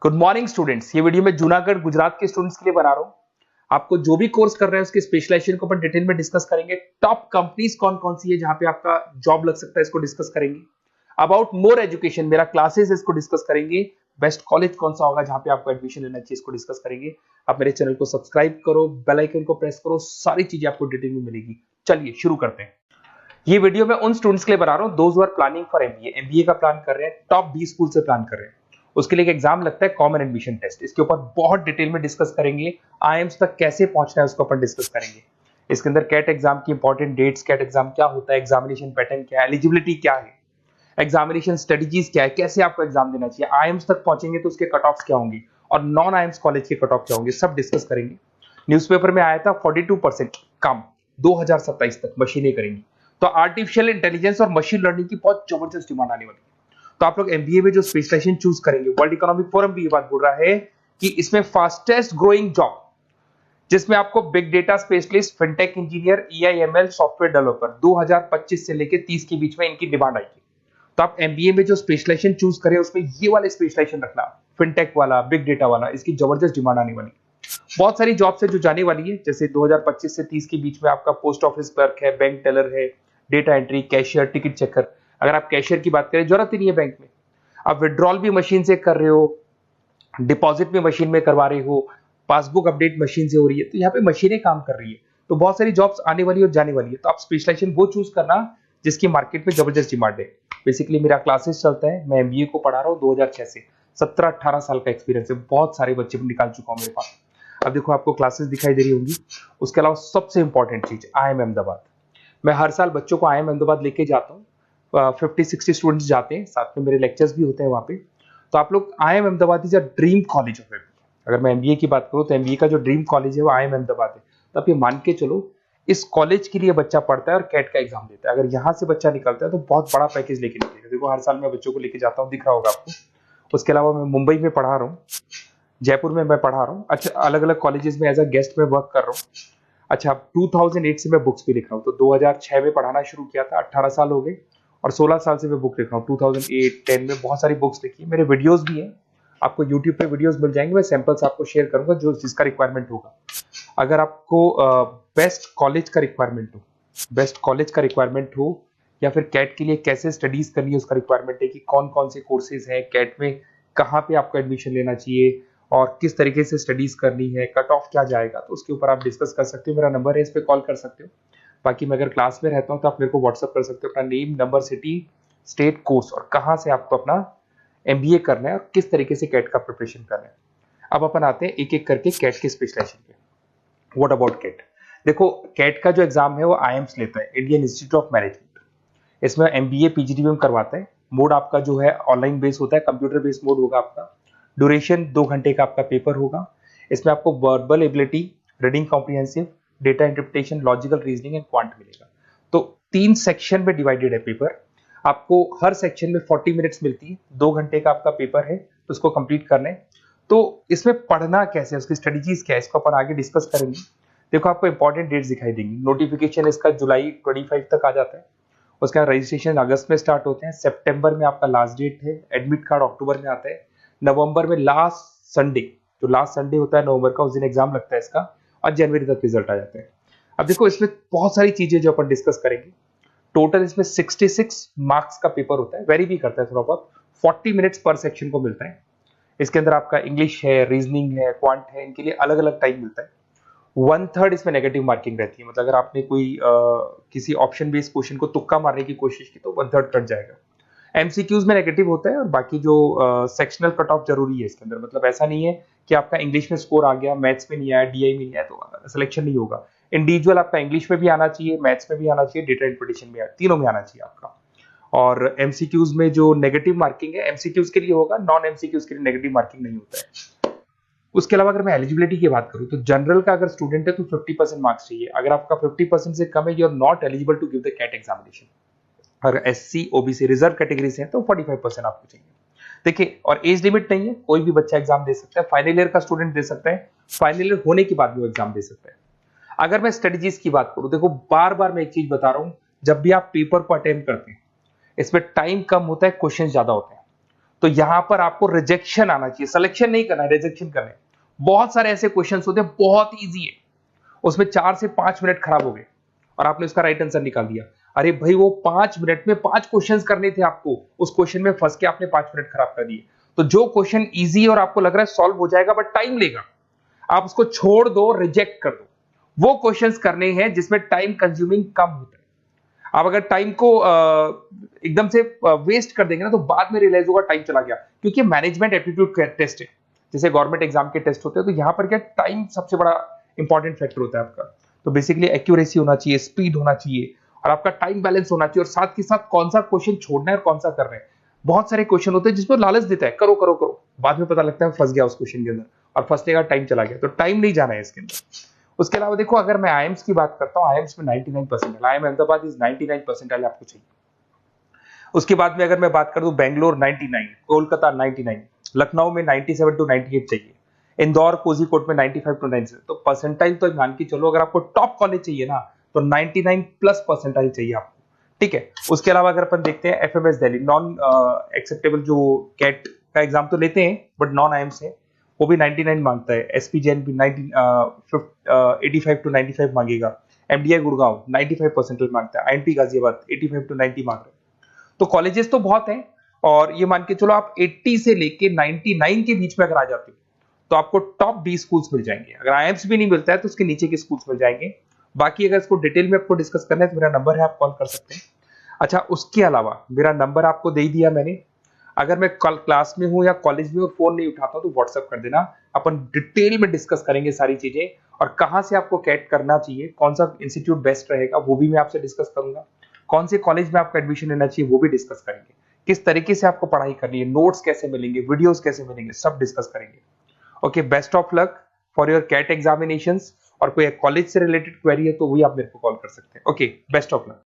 Good morning students. ये video मैं जूनागढ़ गुजरात के स्टूडेंट्स के लिए बना रहा हूँ। आपको जो भी कोर्स कर रहे हैं उसके स्पेशलाइजेशन को अपन डिटेल में डिस्कस करेंगे। टॉप कंपनीज कौन कौन सी है जहां पे आपका जॉब लग सकता है इसको डिस्कस करेंगे। अबाउट मोर एजुकेशन मेरा क्लासेस इसको डिस्कस करेंगे। बेस्ट कॉलेज कौन सा होगा जहां पे आपको एडमिशन लेना चाहिए इसको डिस्कस करेंगे। आप मेरे चैनल को सब्सक्राइब करो, बेल आइकन को प्रेस करो, सारी चीजें आपको डिटेल में मिलेगी। चलिए शुरू करते हैं। ये वीडियो मैं उन स्टूडेंट्स के लिए बना रहा हूँ those who are planning for MBA का प्लान कर रहे हैं, टॉप 20 स्कूल से प्लान कर रहे हैं। उसके लिए एक एग्जाम लगता है कॉमन एडमिशन टेस्ट। इसके ऊपर बहुत डिटेल में डिस्कस करेंगे। आईएम्स तक कैसे पहुंचना है उसको अपन डिस्कस करेंगे। इसके अंदर कैट एग्जाम की इंपॉर्टेंट डेट्स, कैट एग्जाम क्या होता है, एग्जामिनेशन पैटर्न क्या है, एलिजिबिलिटी क्या है, एग्जामिनेशन स्ट्रेटजीज क्या है, कैसे आपको एग्जाम देना चाहिए, आईएम्स तक पहुंचेंगे तो उसके कट ऑफ क्या होंगे और नॉन आईएम्स कॉलेज के कट ऑफ क्या होंगे, सब डिस्कस करेंगे। न्यूज़पेपर में आया था 42% कम 2027 तक मशीनें करेंगी। तो आर्टिफिशियल इंटेलिजेंस और मशीन लर्निंग की बहुत जबरदस्त डिमांड आने वाली है। तो आप लोग एमबीए में जो स्पेशलाइजेशन चूज करेंगे, वर्ल्ड इकोनॉमिक फोरम भी ये बात बोल रहा है कि इसमें फास्टेस्ट ग्रोइंग जॉब जिसमें आपको big data specialist, fintech engineer, AIML software developer 2025 से लेकर 30 के बीच में इनकी डिमांड आएगी। तो आप एमबीए में जो स्पेशलाइजेशन चूज करें उसमें ये वाले स्पेशलाइजेशन रखना, फिनटेक वाला, बिग डेटा वाला, इसकी जबरदस्त डिमांड आने वाली। बहुत सारी जॉब्स है जो जाने वाली है, जैसे 2025 से 30 के बीच में आपका पोस्ट ऑफिस क्लर्क है, बैंक टेलर है, data entry, cashier, ticket checker. अगर आप कैशियर की बात करें जरूरत ही नहीं है बैंक में, आप विड्रॉल भी मशीन से कर रहे हो, डिपॉजिट भी मशीन में करवा रहे हो, पासबुक अपडेट मशीन से हो रही है, तो यहाँ पे मशीनें काम कर रही है। तो बहुत सारी जॉब्स आने वाली और जाने वाली है। तो आप स्पेशलाइजेशन वो चूज करना जिसकी मार्केट में जबरदस्त डिमांड है। बेसिकली मेरा क्लासेस चलता है, मैं एमबीए को पढ़ा रहा हूँ 2006 से। 17-18 साल का एक्सपीरियंस है, बहुत सारे बच्चे निकाल चुका हूँ मेरे पास। अब देखो आपको क्लासेस दिखाई दे रही होंगी। उसके अलावा सबसे इंपॉर्टेंट चीज IIM अहमदाबाद। मैं हर साल बच्चों को IIM अहमदाबाद लेके जाता हूँ। 50-60 स्टूडेंट्स जाते हैं, साथ में मेरे लेक्चर्स भी होते हैं वहाँ पे। तो आप लोग IIM Ahmedabad is a dream college of MBA. अगर मैं एमबीए की बात करूँ तो एमबीए का जो ड्रीम कॉलेज है वो IIM अहमदाबाद है। तो आप ये मान के चलो इस कॉलेज के लिए बच्चा पढ़ता है और कैट का एग्जाम देता है। अगर यहाँ से बच्चा निकलता है तो बहुत बड़ा पैकेज लेके निकलेगा। देखो हर साल मैं बच्चों को लेके जाता हूँ, दिख रहा होगा आपको। उसके अलावा मैं मुंबई में पढ़ा रहा हूँ, जयपुर में मैं पढ़ा रहा हूँ। अच्छा, अलग अलग कॉलेजेस में एज अ गेस्ट में वर्क कर रहा हूँ। अच्छा, 2008 से मैं बुक्स भी लिख रहा हूँ। तो 2006 में पढ़ाना शुरू किया था, 18 साल हो गए और 16 साल से मैं बुक लिख रहा हूँ। 2008-10 में बहुत सारी बुक्स लिखी है। मेरे वीडियोस भी हैं, आपको यूट्यूब पे वीडियोस मिल जाएंगे। मैं सैंपल्स आपको शेयर करूंगा जो जिसका रिक्वायरमेंट होगा। अगर आपको बेस्ट कॉलेज का रिक्वायरमेंट हो या फिर कैट के लिए कैसे स्टडीज करनी है उसका रिक्वायरमेंट है कि कौन कौन से कोर्सेज हैं कैट में, कहाँ पे आपको एडमिशन लेना चाहिए और किस तरीके से स्टडीज करनी है, कट ऑफ क्या जाएगा, तो उसके ऊपर आप डिस्कस कर सकते हो। मेरा नंबर है, इस पर कॉल कर सकते हो। बाकी मैं अगर क्लास में रहता हूँ तो आप मेरे को व्हाट्सअप कर सकते हो अपना name, number, city, state, course और कहाँ से आपको अपना एमबीए करना है और किस तरीके से कैट का प्रिपरेशन करना है। अब अपन आते हैं एक एक करके कैट के स्पेशलाइजेशन पे। What about CAT? देखो कैट का जो एग्जाम है वो आईएम्स लेता है, इंडियन इंस्टीट्यूट ऑफ मैनेजमेंट। इसमें एमबीए पीजीडीएम करवाता है। मोड आपका जो है ऑनलाइन बेस होता है, कंप्यूटर बेस्ड मोड होगा आपका। ड्यूरेशन 2 घंटे का आपका पेपर होगा। इसमें आपको verbal ability, reading comprehensive, data interpretation, logical reasoning and quant मिलेगा। तो 3 सेक्शन में डिवाइडेड है पेपर। आपको हर सेक्शन में 40 मिनट्स मिलती है। 2 घंटे का आपका पेपर है, तो उसको कंप्लीट करना है। तो इसमें पढ़ना कैसे है, उसकी स्ट्रेटजीज क्या है, इसको अपन आगे डिस्कस करेंगे। देखो आपको इंपॉर्टेंट डेट्स दिखाई देंगी। नोटिफिकेशन इसका जुलाई 25 तक आ जाता है। उसका रजिस्ट्रेशन अगस्त में स्टार्ट होते हैं, सितंबर में आपका लास्ट डेट है, एडमिट कार्ड अक्टूबर में आता है, नवंबर में लास्ट संडे, जो लास्ट संडे होता है नवंबर का, उस दिन एग्जाम लगता है इसका और जनवरी तक रिजल्ट आ जाता है। अब देखो इसमें बहुत सारी चीजें जो अपन डिस्कस करेंगे। टोटल इसमें 66 मार्क्स का पेपर होता है, वेरी भी करता है थोड़ा बहुत। 40 मिनट्स पर सेक्शन को मिलता है। इसके अंदर आपका इंग्लिश है, रीजनिंग है, क्वांट है, इनके लिए अलग अलग टाइम मिलता है। 1/3 इसमें नेगेटिव मार्किंग रहती है। मतलब अगर आपने कोई किसी ऑप्शन बेस्ड क्वेश्चन को तुक्का मारने की कोशिश की तो 1/3 कट जाएगा। एमसीक्यूज में नेगेटिव होता है और बाकी जो सेक्शनल कट ऑफ जरूरी है इसके अंदर। मतलब ऐसा नहीं है कि आपका इंग्लिश में स्कोर आ गया, मैथ्स में नहीं आया, डीआई में नहीं आया तो सिलेक्शन नहीं होगा। इंडिविजुअल आपका इंग्लिश में भी आना चाहिए, मैथ्स में भी आना चाहिए, डेटा इंटरप्रिटेशन में, तीनों में आना चाहिए आपका। और एमसीक्यूज में जो नेगेटिव मार्किंग है एमसीक्यूज के लिए होगा, नॉन एमसीक्यूज के लिए नेगेटिव मार्किंग नहीं होता है। उसके अलावा अगर मैं एलिजिबिलिटी की बात करूं तो जनरल का अगर स्टूडेंट है तो 50% मार्क्स चाहिए। अगर आपका 50% से कम है, you are not eligible to give the CAT examination. अगर एससी, ओबीसी, रिजर्व कैटेगरी से है तो 45% आपको चाहिए। देखिए, और एज लिमिट नहीं है, कोई भी बच्चा एग्जाम दे सकता है। फाइनल ईयर का स्टूडेंट दे सकता है, फाइनल ईयर होने के बाद भी वो एग्जाम दे सकता है। अगर मैं स्ट्रेटजीज की बात करूं, देखो बार बार मैं एक चीज बता रहा हूं, जब भी आप पेपर को अटेम्प्ट करते हैं इसमें टाइम कम होता है, क्वेश्चन ज्यादा होते हैं। तो यहां पर आपको रिजेक्शन आना चाहिए, सिलेक्शन नहीं करना है, रिजेक्शन करना है। बहुत सारे ऐसे क्वेश्चन होते हैं, बहुत ईजी है, उसमें 4 से 5 मिनट खराब हो गए और आपने उसका राइट आंसर निकाल दिया। अरे भाई वो 5 मिनट में 5 क्वेश्चंस करने थे आपको, उस क्वेश्चन में फंस के आपने 5 मिनट खराब कर दिए। तो जो क्वेश्चन इजी और आपको लग रहा है सॉल्व हो जाएगा बट टाइम लेगा, आप उसको छोड़ दो, रिजेक्ट कर दो। वो क्वेश्चंस करने हैं जिसमें टाइम कंज्यूमिंग कम होता है। आप अगर टाइम को एकदम से वेस्ट कर देंगे ना तो बाद में रियलाइज होगा टाइम चला गया, क्योंकि मैनेजमेंट एप्टीट्यूड टेस्ट है, जैसे गवर्नमेंट एग्जाम के टेस्ट होते हैं। तो यहां पर क्या टाइम सबसे बड़ा इंपॉर्टेंट फैक्टर होता है आपका। तो बेसिकली एक्यूरेसी होना चाहिए, स्पीड होना चाहिए और आपका टाइम बैलेंस होना चाहिए, और साथ के साथ कौन सा क्वेश्चन छोड़ना है और कौन सा कर रहे हैं। बहुत सारे क्वेश्चन होते हैं जिसमें लालच देता है, करो करो करो, बाद में पता लगता है फंस गया उस क्वेश्चन के अंदर और फंसने का टाइम चला गया। तो टाइम नहीं जाना है इसके अंदर। उसके अलावा देखो, अगर मैं आईएम्स की बात करता हूँ, आईएम्स में 99 percentile, IIM Ahmedabad is 99 percentile आपको चाहिए। उसके बाद में अगर मैं बात कर दूं, बेंगलोर 99, कोलकाता 99, लखनऊ में 97 टू 98 चाहिए, इंदौर कोझीकोड में 95 टू 97। तो परसेंटाइल तो मान के चलो, अगर आपको टॉप कॉलेज चाहिए ना तो 99 प्लस परसेंटाइल चाहिए आपको, ठीक है। उसके अलावा अगर अपन देखते हैं एफएमएस दिल्ली, नॉन एक्सेप्टेबल जो कैट का एग्जाम तो लेते हैं बट नॉन आईएम्स है, वो भी 99 मांगता है। एसपी जैन भी 85 टू 95 मांगेगा। एमडीआई गुड़गांव 95 परसेंटाइल मांगता है। आईएमपी गाजियाबाद 85 टू 90 मांग रहे हैं। तो कॉलेजेस तो बहुत हैं, और ये मान के चलो आप 80 से लेके 99 के बीच में अगर आ जाते हो तो आपको टॉप 20 स्कूल्स मिल जाएंगे। अगर आईएम्स भी नहीं मिलता है तो उसके नीचे के स्कूल्स मिल जाएंगे। बाकी अगर इसको डिटेल में आपको डिस्कस करना है तो मेरा नंबर है, आप कॉल कर सकते हैं। अच्छा, उसके अलावा मेरा नंबर आपको दे दिया मैंने, अगर मैं कल क्लास में हूं या कॉलेज में हूं, फोन नहीं उठाता तो व्हाट्सएप कर देना, अपन डिटेल में डिस्कस करेंगे सारी चीजें, और कहां से आपको कैट करना चाहिए, कौन सा इंस्टीट्यूट बेस्ट रहेगा वो भी मैं आपसे डिस्कस करूंगा, कौन से कॉलेज में आपका एडमिशन लेना चाहिए वो भी डिस्कस करेंगे, किस तरीके से आपको पढ़ाई करनी है, नोट्स कैसे मिलेंगे, वीडियोस कैसे मिलेंगे, सब डिस्कस करेंगे। Okay, best of luck for your CAT examinations. और कोई कॉलेज से रिलेटेड क्वेरी है तो वही आप मेरे को कॉल कर सकते हैं। Okay, best of luck.